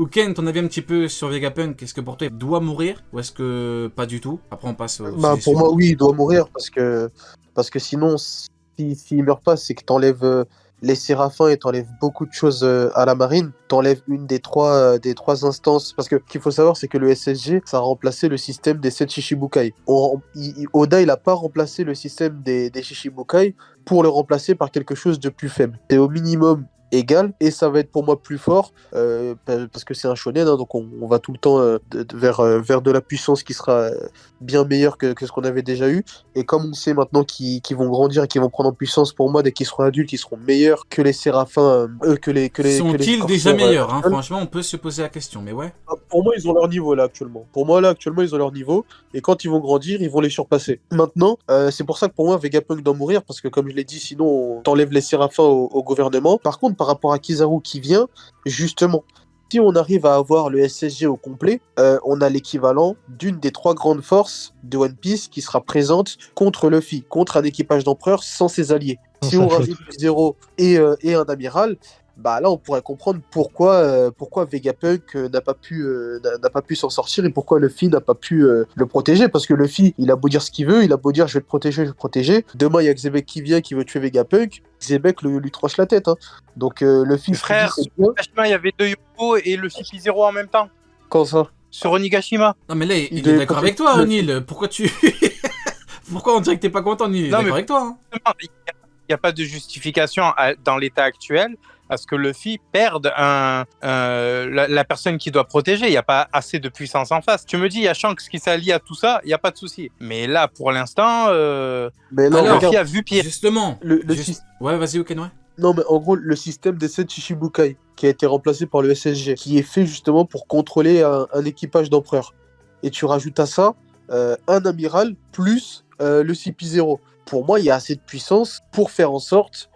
Ken, ton avis un petit peu sur Vegapunk, est-ce que pour toi il doit mourir ou est-ce que pas du tout? Après on passe au Bah, sujet pour moi, suivant. oui, il doit mourir parce que sinon, s'il meurt pas, c'est que t'enlèves les séraphins et t'enlèves beaucoup de choses à la marine. T'enlèves une des trois instances. Parce que qu'il faut savoir, c'est que le SSG, ça a remplacé le système des 7 Shichibukai. Oda, il a pas remplacé le système des Shichibukai pour le remplacer par quelque chose de plus faible. C'est au minimum égal et ça va être pour moi plus fort parce que c'est un shonen, hein, donc on va tout le temps vers de la puissance qui sera bien meilleure que ce qu'on avait déjà eu. Et comme on sait maintenant qu'ils vont grandir et qu'ils vont prendre en puissance, pour moi, dès qu'ils seront adultes, ils seront meilleurs que les séraphins, que les Sont-ils déjà corsaires meilleurs, hein? actuels. Franchement, on peut se poser la question, mais ouais. Pour moi, ils ont leur niveau là actuellement. Pour moi, là actuellement, ils ont leur niveau. Et quand ils vont grandir, ils vont les surpasser. Maintenant, c'est pour ça que pour moi, Vegapunk doit mourir. Parce que comme je l'ai dit, sinon, on t'enlève les séraphins au gouvernement. Par contre, par rapport à Kizaru qui vient, justement, si on arrive à avoir le SSG au complet, on a l'équivalent d'une des trois grandes forces de One Piece qui sera présente contre Luffy, contre un équipage d'empereurs sans ses alliés. Sans Si sa on flotte. rajoute Zero et un amiral, bah là on pourrait comprendre pourquoi Vegapunk n'a pas pu s'en sortir et pourquoi Luffy n'a pas pu le protéger. Parce que Luffy, il a beau dire ce qu'il veut, il a beau dire je vais te protéger, je vais te protéger. Demain, il y a Xebec qui vient, qui veut tuer Vegapunk. Xebec lui tranche la tête, hein. Donc Luffy, Frère, ce qu'il dit, c'est bien. Onigashima, il y avait 2 Yonko et le CP0 en même temps. Quand ça? Sur Onigashima. Non mais là, il est devait d'accord avec protéger toi, Luffy. O'Neal. Pourquoi tu... Pourquoi on dirait que t'es pas content, O'Neal? Il est Non, d'accord mais- avec toi, hein. Il n'y a pas de justification dans l'état actuel à ce que Luffy perde la personne qui doit protéger. Il n'y a pas assez de puissance en face. Tu me dis, il y a Shanks qui s'allie à tout ça, il n'y a pas de souci. Mais là, pour l'instant, Mais non, Alors, regarde, Luffy a vu pire. Justement. le Juste- Ouais, vas-y, Ken, ouais. non, mais en gros, le système des 7 Shichibukai, qui a été remplacé par le SSG, qui est fait justement pour contrôler un équipage d'empereurs. Et tu rajoutes à ça un amiral plus le CP0. Pour moi, il y a assez de puissance pour faire en sorte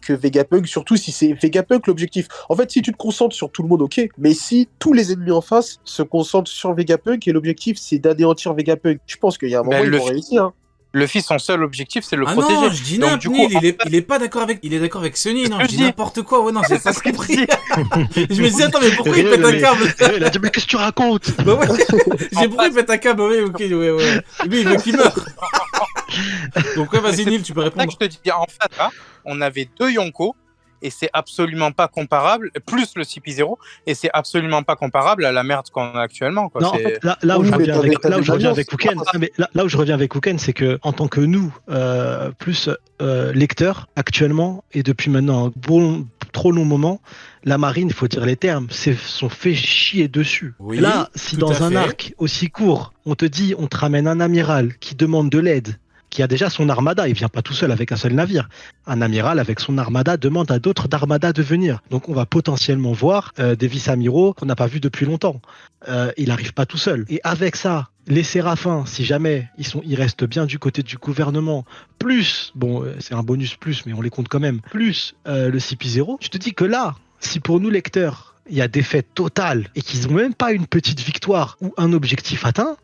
que Vegapunk, surtout si c'est Vegapunk l'objectif. En fait, si tu te concentres sur tout le monde, ok, mais si tous les ennemis en face se concentrent sur Vegapunk et l'objectif c'est d'anéantir Vegapunk, je pense qu'il y a un moment ils vont réussir. Hein. Luffy, son seul objectif, c'est le Ah protéger. non, je dis Donc, n'importe du quoi, coup, il est pas d'accord avec... Il est d'accord avec Sunny, non, que je je dis dis. n'importe quoi, ouais, non, j'ai pas C'est ce que je compris. dis. Je me disais, attends, mais pourquoi il Réel, pète un mais- câble? Il a dit, mais qu'est-ce que tu racontes? Bah ouais, j'ai pourquoi il pète un câble, ouais, ok, ouais. Lui, il veut qu'il meure. Donc ouais, vas-y, Neil, tu peux C'est ça répondre. que je te dis, en fait, là, on avait 2 Yonko, et c'est absolument pas comparable, plus le CP0, et c'est absolument pas comparable à la merde qu'on a actuellement. Quoi. Non, en C'est- fait, là où Oui, je mais reviens t'avais- avec, t'avais là où je reviens l'alliance. avec Wuken, là où je reviens avec Wuken, c'est que en tant que nous, plus lecteurs actuellement et depuis maintenant un trop long moment, la marine, il faut dire les termes, sont fait chier dessus. Oui, Là, si tout dans à un fait. arc aussi court, on te dit, on te ramène un amiral qui demande de l'aide, qui a déjà son armada, il vient pas tout seul avec un seul navire. Un amiral avec son armada demande à d'autres d'armada de venir. Donc on va potentiellement voir des vice-amiraux qu'on n'a pas vus depuis longtemps. Il n'arrive pas tout seul. Et avec ça, les séraphins, si jamais ils restent bien du côté du gouvernement, plus, bon, c'est un bonus plus, mais on les compte quand même, plus le CP0, je te dis que là, si pour nous lecteurs, il y a défaite totale et qu'ils n'ont même pas une petite victoire ou un objectif atteint,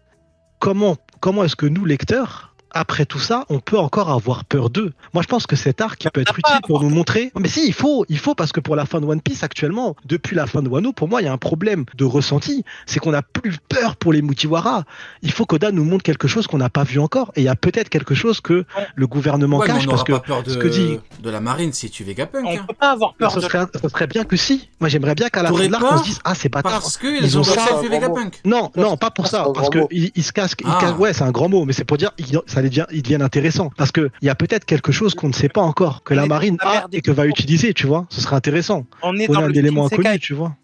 comment est-ce que nous, lecteurs, après tout ça, on peut encore avoir peur d'eux? Moi, je pense que cet arc il peut être utile pour nous montrer. Mais si, il faut parce que pour la fin de One Piece actuellement, depuis la fin de Wano, pour moi, il y a un problème de ressenti. C'est qu'on n'a plus peur pour les Mugiwara. Il faut qu'Oda nous montre quelque chose qu'on n'a pas vu encore. Et il y a peut-être quelque chose que le gouvernement Ouais, mais cache on parce n'aura que pas peur ce que dit. de la marine si tu Vegapunk. On Hein. peut pas avoir peur Ce de... serait bien que si. Moi, j'aimerais bien qu'à la fin T'aurais de l'arc, peur on se dise ah c'est bâtard. Parce qu'ils Ils ont ont bossé ça, avec vraiment. Vegapunk. Non, non, pas pour c'est ça, un parce grand mot. qu'ils se cassent, Ah. ouais, c'est un grand mot, mais c'est pour dire, ils deviennent intéressants. Parce qu'il y a peut-être quelque chose qu'on ne sait pas encore, que On la est marine dans la a merde et que va utiliser, tu vois. Ce serait intéressant. On est On dans a un le élément Shinsekai inconnu, tu vois.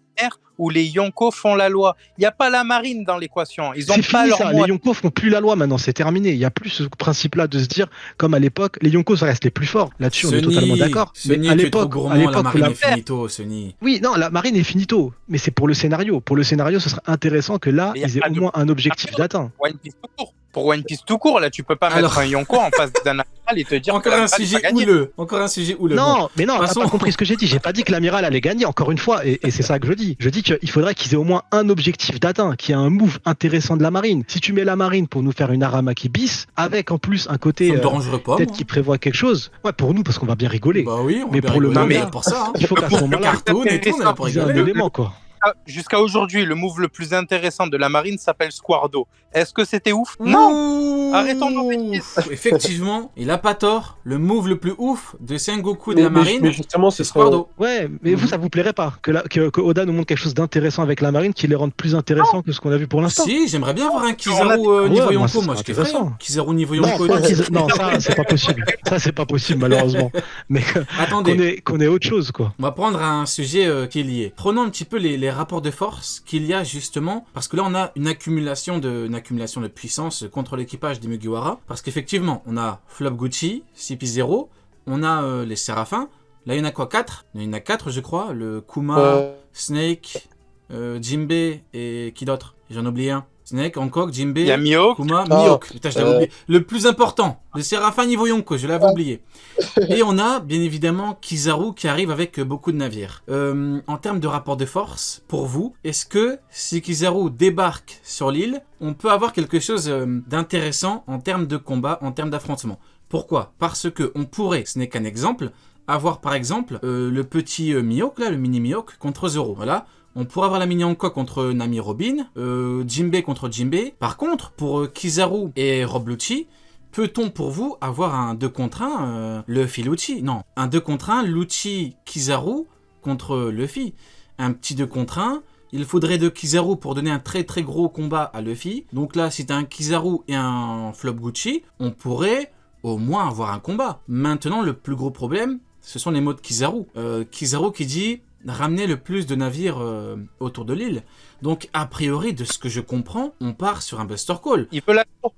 où les Yonko font la loi. Il n'y a pas la marine dans l'équation. Ils ont C'est pas fini leur ça, mot. les Yonko font plus la loi maintenant, c'est terminé. Il n'y a plus ce principe-là de se dire, comme à l'époque, les Yonko ça reste les plus forts. Là-dessus, on est totalement d'accord. Sonny, à tu es trop l'époque, gourmand, la marine la- est finito, Sonny. Oui, non, la marine est finito, mais c'est pour le scénario. Pour le scénario, ce serait intéressant que là, Mais y a ils aient pas au de- moins un objectif d'atteint. One Piece tout court. Pour One Piece tout court, là, tu peux pas Alors- mettre un Yonko en face d'un amiral et te dire Encore que un l'amiral, il va sujet gagner. houleux. Encore un sujet houleux. Bon. Non, mais non, t'as Passons. pas compris ce que j'ai dit. J'ai pas dit que l'amiral allait gagner, encore une fois, et c'est ça que je dis. Je dis qu'il faudrait qu'ils aient au moins un objectif d'atteint, qu'il y ait un move intéressant de la marine. Si tu mets la marine pour nous faire une Aramaki bis, avec en plus un côté Ça me dérangerait pas. peut-être moi. qui prévoit quelque chose, ouais, pour nous, parce qu'on va bien rigoler. Bah oui, on Mais va bien pour le rigoler, manga, pour ça. Hein. Il faut qu'à ce moment-là, Cartoon et tout, on est là pour ils aient un rigoler. élément, quoi. jusqu'à aujourd'hui, le move le plus intéressant de la marine s'appelle Squardo. Est-ce que c'était ouf? Non. Arrêtons nos bêtises. Effectivement, il a pas tort. Le move le plus ouf de Sengoku de la marine, mais justement, c'est ce serait... Squardo. Ouais, mais vous, ça vous plairait pas que Oda nous montre quelque chose d'intéressant avec la marine qui les rende plus intéressants que ce qu'on a vu pour l'instant? Si, j'aimerais bien voir un On a Kizaru Ouais, niveau moi, Yonko. ça Moi, serait je kifferais. intéressant. Kizaru niveau Non, Yonko. pas non, ça, c'est pas possible. Ça, c'est pas possible, malheureusement. Mais Attendez. qu'on ait autre chose, quoi. On va prendre un sujet qui est lié. Prenons un petit peu les rapports de force qu'il y a justement, parce que là on a une accumulation de puissance contre l'équipage des Mugiwara, parce qu'effectivement on a Flop Gucci, CP0, on a les Séraphins, là il y en a quoi, 4 ? Il y en a 4 je crois, le Kuma, Snake, Jinbei et qui d'autre ? J'en ai oublié un. Snake, Hancock, Jinbei, Il y a Mihawk. Kuma, Mihawk. Putain, je l'avais oublié. Le plus important, le Séraphin niveau Yonko, je l'avais oublié. Et on a, bien évidemment, Kizaru qui arrive avec beaucoup de navires. En termes de rapport de force, pour vous, est-ce que si Kizaru débarque sur l'île, on peut avoir quelque chose d'intéressant en termes de combat, en termes d'affrontement? Pourquoi? Parce que on pourrait, ce n'est qu'un exemple, avoir par exemple le petit Mihawk, là, le mini Mihawk, contre Zoro. Voilà. On pourrait avoir la mini Hancock contre Nami Robin, Jinbei contre Jinbei. Par contre, pour Kizaru et Rob Lucci, peut-on pour vous avoir un 2 contre 1 Luffy Lucci? Non, un 2 contre 1 Lucci Kizaru contre Luffy. Un petit 2 contre 1. Il faudrait de Kizaru pour donner un très très gros combat à Luffy. Donc là, si t'as un Kizaru et un Flop Gucci, on pourrait au moins avoir un combat. Maintenant, le plus gros problème, ce sont les mots de Kizaru. Kizaru qui dit ramener le plus de navires autour de l'île. Donc, a priori, de ce que je comprends, on part sur un Buster Call. Il veut l'aggro.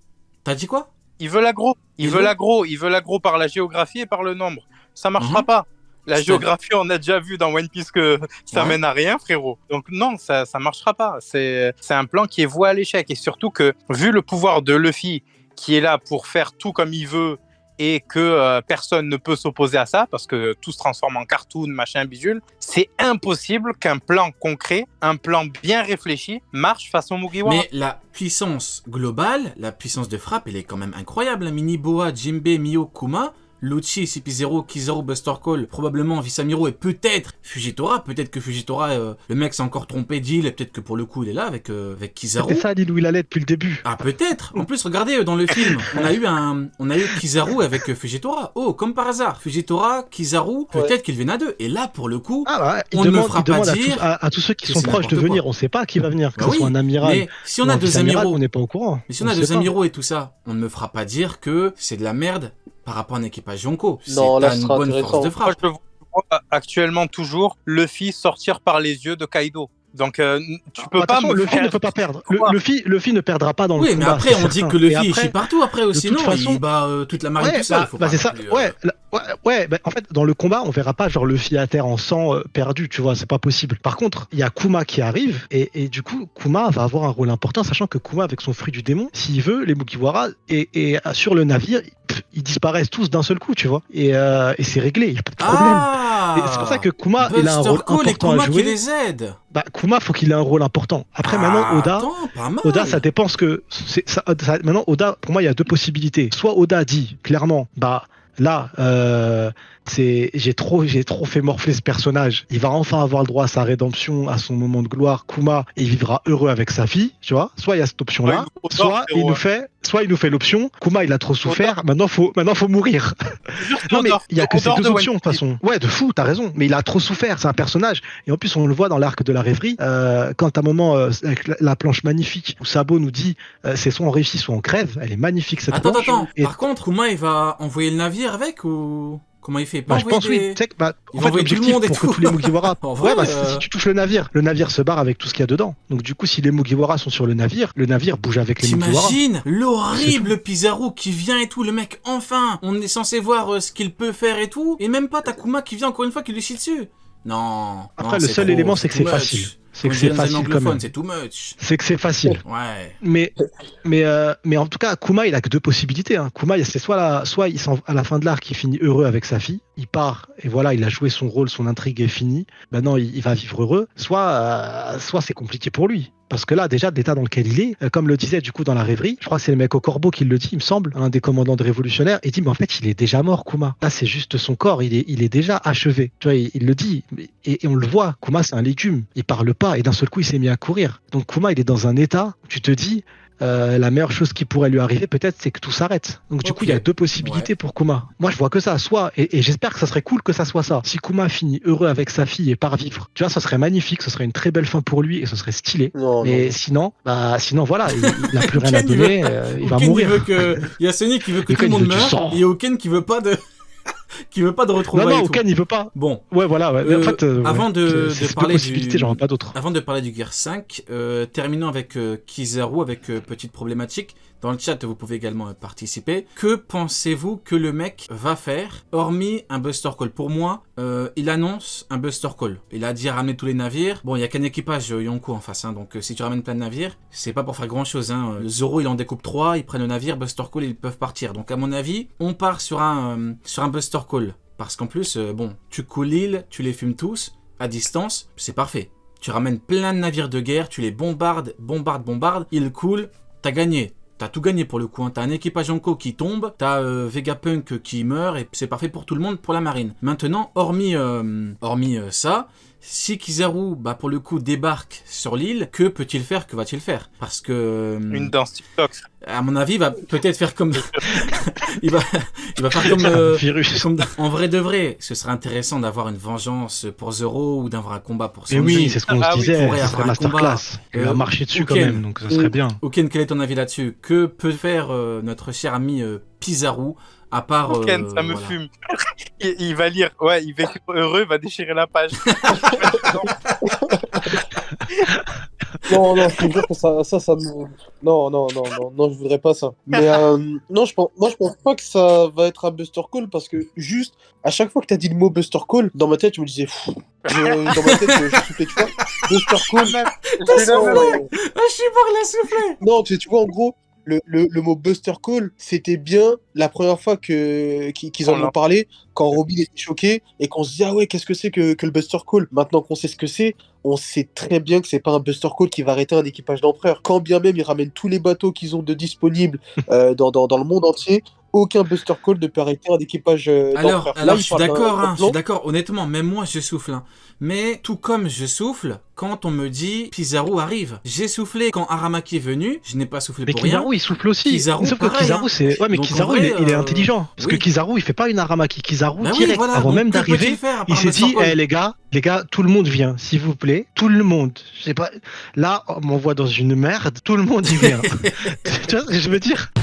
T'as dit quoi? Il veut l'aggro. Il Il veut veut- l'aggro. Il veut l'aggro par la géographie et par le nombre. Ça marchera Mhm. pas. La C'est- géographie, on a déjà vu dans One Piece que ça Ouais. mène à rien, frérot. Donc non, ça marchera pas. C'est un plan qui est voué à l'échec. Et surtout que, vu le pouvoir de Luffy, qui est là pour faire tout comme il veut, et que personne ne peut s'opposer à ça, parce que tout se transforme en cartoon, machin, bidule, c'est impossible qu'un plan concret, un plan bien réfléchi, marche façon Mugiwara. Mais la puissance globale, la puissance de frappe, elle est quand même incroyable. Mini Boa, Jinbei, Mio, Kuma, Lucci, CP0, Kizaru, Buster Call, probablement Visamiro et peut-être Fujitora. Peut-être que Fujitora, le mec s'est encore trompé d'île et peut-être que pour le coup il est là avec Kizaru. C'était ça l'île où il allait depuis le début. Ah peut-être. En plus regardez dans le film, on a eu Kizaru avec Fujitora. Oh comme par hasard, Fujitora, Kizaru, peut-être qu'ils viennent à deux. Et là pour le coup, Ah ouais, On ne me fera pas à dire à tous ceux qui que sont c'est proches de n'importe venir. quoi. On sait pas qui va venir, que Bah ce oui, soit un amiral. mais si on ou a un deux vice-amiral, amiraux, on n'est pas au courant. mais si on a sait deux pas. amiraux et tout ça, on ne me fera pas dire que c'est de la merde par rapport à un équipage Yonko. Non, là, T'as ce une sera bonne intéressant. force de Moi, frappe. je vois actuellement toujours Luffy sortir par les yeux de Kaido. Donc, tu peux pas Attention, me Luffy faire... ne peut pas perdre. Quoi Luffy ne perdra pas dans le Oui, combat. mais après, c'est on dit certain. que le Et Luffy après, chie partout après aussi, toute non? façon- Il bat toute la marine Ouais, tout seul. bah, Faut bah, pas c'est non ça. plus, Ouais, bah, en fait, dans le combat, on verra pas genre Luffy à terre en sang perdu, tu vois, c'est pas possible. Par contre, il y a Kuma qui arrive, et du coup, Kuma va avoir un rôle important, sachant que Kuma, avec son fruit du démon, s'il veut, les Mugiwara, et sur le navire, ils disparaissent tous d'un seul coup, tu vois, et c'est réglé, il n'y a pas de problème. Ah Et c'est pour ça que Kuma, il a un Buster rôle Call et important Kuma à qui jouer. les aide. Bah, Kuma, faut qu'il ait un rôle important. Après, maintenant, Oda, Attends, pas mal. Oda, ça dépend ce que. Maintenant, Oda, pour moi, il y a deux possibilités. Soit Oda dit clairement, bah là, j'ai trop fait morfler ce personnage. Il va enfin avoir le droit à sa rédemption, à son moment de gloire. Kuma, il vivra heureux avec sa fille, tu vois. Soit il y a cette option-là, soit il nous fait l'option. Kuma, il a trop souffert. Maintenant, faut mourir. Non, mais il y a que ces deux options de toute façon. Ouais, de fou, t'as raison. Mais il a trop souffert, c'est un personnage. Et en plus, on le voit dans l'arc de la rêverie, quand à un moment, avec la planche magnifique, où Sabo nous dit c'est soit on réussit, soit on crève. Elle est magnifique cette planche. Attends. Et- Par contre, Kuma, il va envoyer le navire avec ou comment il fait? Bah, je pense oui. Tu sais que, bah, Il en va fait, envoyer tout le l'objectif monde et pour que tout. tous les Mugiwara. En vrai, Ouais, bah, si tu touches le navire se barre avec tout ce qu'il y a dedans. Donc du coup, si les Mugiwara sont sur le navire bouge avec les Mugiwara. T'imagines l'horrible Pizarro qui vient et tout, le mec, enfin, on est censé voir ce qu'il peut faire et tout, et même pas Takuma qui vient encore une fois qui lui chie dessus. Non. Après, non, le c'est seul trop, élément, c'est que c'est too facile. much. C'est que Comme c'est dirait les facile quand anglophones, même. c'est too much. C'est que c'est facile. Ouais. Mais en tout cas, Kuma, il a que deux possibilités. Hein. Kuma, c'est soit à la fin de l'arc, il finit heureux avec sa fille, il part et voilà, il a joué son rôle, son intrigue est finie. Maintenant, il va vivre heureux. Soit c'est compliqué pour lui. Parce que là, déjà, l'état dans lequel il est, comme le disait du coup dans la rêverie, je crois que c'est le mec au corbeau qui le dit, il me semble, un des commandants de révolutionnaires, il dit, mais en fait, il est déjà mort, Kuma. Là, c'est juste son corps, il est déjà achevé. Tu vois, il le dit, et on le voit, Kuma, c'est un légume. Il parle pas, et d'un seul coup, il s'est mis à courir. Donc, Kuma, il est dans un état où tu te dis, la meilleure chose qui pourrait lui arriver, peut-être, c'est que tout s'arrête. Donc, du coup, il y a deux possibilités pour Kuma. Moi, je vois que ça. Soit, et j'espère que ça serait cool que ça soit ça. Si Kuma finit heureux avec sa fille et part vivre, tu vois, ça serait magnifique, ce serait une très belle fin pour lui et ce serait stylé. Mais sinon, voilà, il n'a plus rien à donner, il va mourir. Il y a Sony qui veut que tout le monde meure, et Oken qui veut pas de. Qui veut pas de retrouvailles. Non, Oken, il veut pas. Bon. Ouais, voilà. Ouais. En fait, avant de parler j'en vois pas d'autres. Avant de parler du Gear 5, terminons avec Kizaru, avec petite problématique. Dans le chat, vous pouvez également participer. Que pensez-vous que le mec va faire, hormis un Buster Call? Pour moi, il annonce un Buster Call. Il a dit ramener tous les navires. Bon, il y a qu'un équipage Yonko en face, hein, donc si tu ramènes plein de navires, c'est pas pour faire grand-chose. Hein. Zoro, il en découpe 3, ils prennent le navire, Buster Call, ils peuvent partir. Donc à mon avis, on part sur un Buster Call. Parce qu'en plus, bon, tu coules l'île, tu les fumes tous, à distance, c'est parfait. Tu ramènes plein de navires de guerre, tu les bombardes, ils coulent, t'as gagné. T'as tout gagné pour le coup, hein. T'as un équipage Yonko qui tombe, t'as Vegapunk qui meurt, et c'est parfait pour tout le monde, pour la marine. Maintenant, hormis ça, si Kizaru, pour le coup, débarque sur l'île, que peut-il faire, que va-t-il faire? Parce que... Une danse TikTok. À mon avis, il va peut-être faire comme... il va faire comme... En vrai de vrai, ce serait intéressant d'avoir une vengeance pour Zoro ou d'avoir un combat pour Sanji. Mais oui, c'est ce qu'on se disait, ça serait masterclass. Il va marcher dessus quand même, donc ça serait bien. Oken, quel est ton avis là-dessus? Que peut faire notre cher ami Kizaru? À part. Oken, ça me fume. Il va lire, il va être heureux, il va déchirer la page. Non, je te jure que ça me... Non, je voudrais pas ça. Mais non, je pense pas que ça va être un Buster Call parce que juste, à chaque fois que t'as dit le mot Buster Call, dans ma tête, je me disais, dans ma tête, je soufflais, tu vois, Buster Call. T'as soufflé. Je suis mort, il a soufflé. Non, tu vois, en gros, le mot Buster Call, c'était bien la première fois qu'ils en ont parlé, quand Robin était choqué et qu'on se dit ah ouais, qu'est-ce que c'est que le Buster Call? Maintenant qu'on sait ce que c'est, on sait très bien que c'est pas un Buster Call qui va arrêter un équipage d'empereur. Quand bien même ils ramènent tous les bateaux qu'ils ont de disponibles dans le monde entier, aucun Buster Call ne peut arrêter un équipage d'empereur. Alors je suis d'accord, honnêtement, même moi je souffle. Hein. Mais tout comme je souffle quand on me dit Kizaru arrive. J'ai soufflé quand Aramaki est venu, je n'ai pas soufflé pour rien. Mais Kizaru il souffle aussi. Kizaru, sauf que Kizaru c'est... Ouais, mais donc, Kizaru vrai, il est intelligent. Parce que Kizaru il fait pas une Aramaki. Kizaru direct, avant même d'arriver, il s'est dit les gars, tout le monde vient, s'il vous plaît. Tout le monde. Je sais pas. Là, on m'envoie dans une merde, tout le monde y vient. Tu vois ce que je veux dire?